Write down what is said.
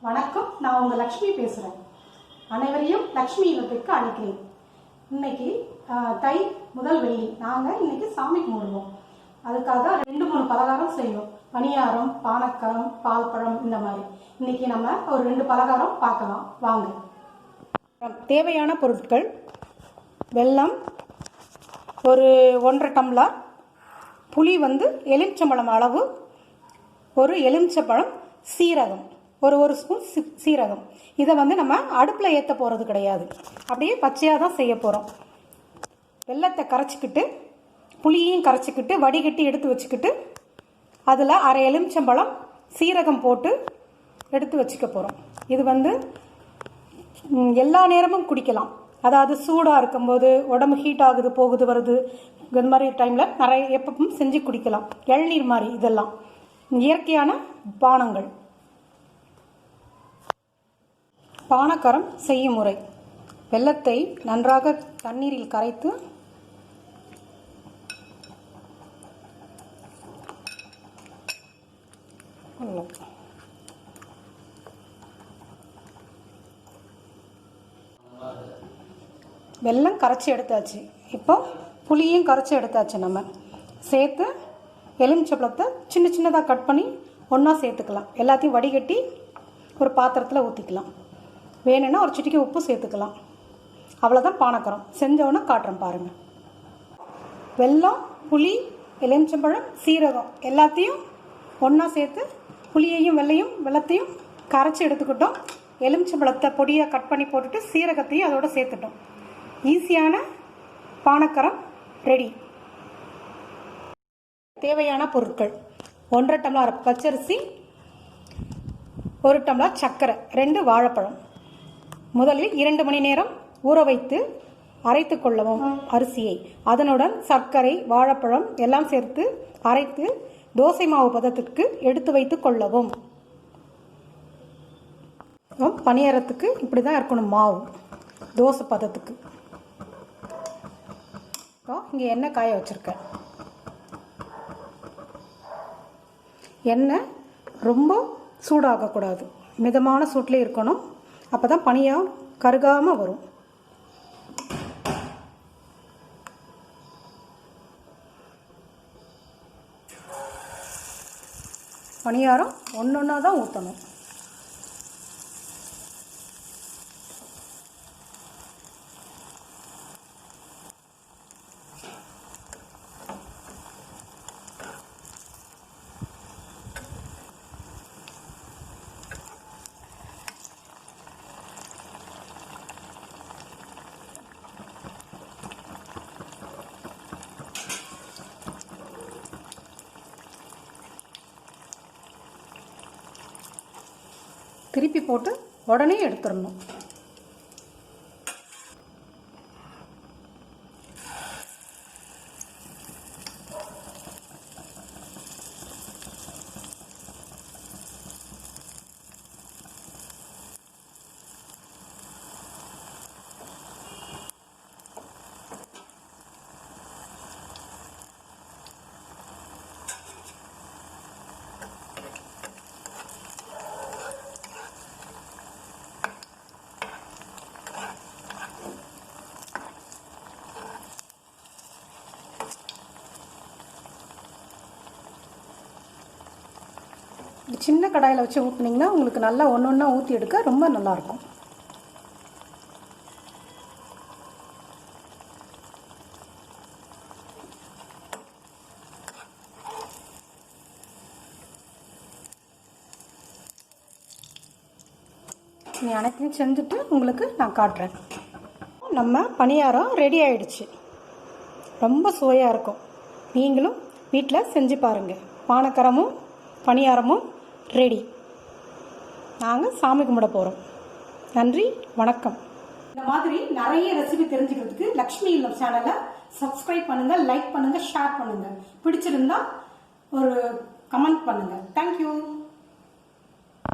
வணக்கம், நான் உங்கள் லக்ஷ்மி பேசுகிறேன். அனைவரையும் லக்ஷ்மி இல்லத்திற்கு அழைக்கிறேன். இன்னைக்கு தை முதல் வெள்ளி. நாங்கள் இன்னைக்கு சாமி கும்பிடுவோம். அதுக்காக 2-3 பலகாரம் செய்வோம். பனியாரம், பானக்கரம், பால் பழம், இந்த மாதிரி. இன்னைக்கு நம்ம ஒரு 2 பலகாரம் பார்க்கலாம் வாங்க. தேவையான பொருட்கள்: வெல்லம் ஒரு 1.5 டம்ளர், புளி எலுமிச்சம்பழம் அளவு, ஒரு எலுமிச்சம்பழம், சீரகம் ஒரு ஸ்பூன் சீரகம். இதை நம்ம அடுப்பில் ஏற்ற போகிறது கிடையாது, அப்படியே பச்சையாக தான் செய்ய போகிறோம். வெல்லத்தை கரைச்சிக்கிட்டு புளியையும் கரைச்சிக்கிட்டு வடிகட்டி எடுத்து வச்சுக்கிட்டு அதில் அரை எலுமிச்சம்பழம் சீரகம் போட்டு எடுத்து வச்சுக்க போகிறோம். இது எல்லா நேரமும் குடிக்கலாம். அதாவது சூடாக இருக்கும்போது, உடம்பு ஹீட் ஆகுது போகுது வருது, இந்த மாதிரி டைமில் நிறைய எப்பவும் செஞ்சு குடிக்கலாம். இளநீர் மாதிரி. இதெல்லாம் இயற்கையான பானங்கள். பானக்கரம் செய்யும் முறை: வெல்லத்தை நன்றாக தண்ணீரில் கரைத்து வெல்லம் கரைச்சி எடுத்தாச்சு. இப்போ புளியும் கரைச்சி எடுத்தாச்சு. நம்ம சேர்த்து எலுமிச்சம்பழத்தை சின்ன சின்னதாக கட் பண்ணி ஒன்றா சேர்த்துக்கலாம். எல்லாத்தையும் வடிகட்டி ஒரு பாத்திரத்தில் ஊற்றிக்கலாம். வேணும்னா ஒரு சிட்டிக்கு உப்பு சேர்த்துக்கலாம். அவ்வளோதான் பானக்கரம். செஞ்சவொன்னே காட்டுறேன் பாருங்கள். வெல்லம், புளி, எலுமிச்சம்பழம், சீரகம் எல்லாத்தையும் ஒன்றா சேர்த்து புளியையும் வெல்லத்தையும் கரைச்சி எடுத்துக்கிட்டோம். எலுமிச்சம்பழத்தை பொடியாக கட் பண்ணி போட்டுட்டு சீரகத்தையும் அதோட சேர்த்துட்டோம். ஈஸியான பானக்கரம் ரெடி. தேவையான பொருட்கள்: 1.5 டம்ளர் பச்சரிசி, 1 டம்ளர் சர்க்கரை, 2 வாழைப்பழம். முதலில் 2 மணி நேரம் ஊற வைத்து அரைத்து கொள்ளவும் அரிசியை. அதனுடன் சர்க்கரை, வாழைப்பழம் எல்லாம் சேர்த்து அரைத்து தோசை மாவு பதத்துக்கு எடுத்து வைத்து கொள்ளவும். பனியாரத்துக்கு இப்படி தான் இருக்கணும் மாவு, தோசை பதத்துக்கு. இங்கே எண்ணெய் காய வச்சுருக்கேன். எண்ணெய் ரொம்ப சூடாகக்கூடாது, மிதமான சூட்டில் இருக்கணும். அப்போ தான் பனியாரம் கருகாமல் வரும். பனியாரம் ஒன்றொன்னா தான் ஊற்றணும். திருப்பி போட்டு உடனே எடுத்துடணும். சின்ன கடாயில் வச்சு ஊற்றுனீங்கன்னா உங்களுக்கு நல்லா ஒன்றா ஊற்றி எடுக்க ரொம்ப நல்லாயிருக்கும். நீ அனைத்தையும் செஞ்சுட்டு உங்களுக்கு நான் காட்டுறேன். நம்ம பனியாரம் ரெடி ஆயிடுச்சு. ரொம்ப சுவையாக இருக்கும். நீங்களும் வீட்டில் செஞ்சு பாருங்கள். பானக்கரமும் பனியாரமும் ரெடி. நாங்கள் சாமி கும்பிட போகிறோம். நன்றி, வணக்கம். இந்த மாதிரி நிறைய ரெசிபி தெரிஞ்சுக்கிறதுக்கு லக்ஷ்மி இல்லம் சேனலை சப்ஸ்கிரைப் பண்ணுங்கள், லைக் பண்ணுங்கள், ஷேர் பண்ணுங்கள். பிடிச்சிருந்தா ஒரு கமெண்ட் பண்ணுங்கள். தேங்க்யூ.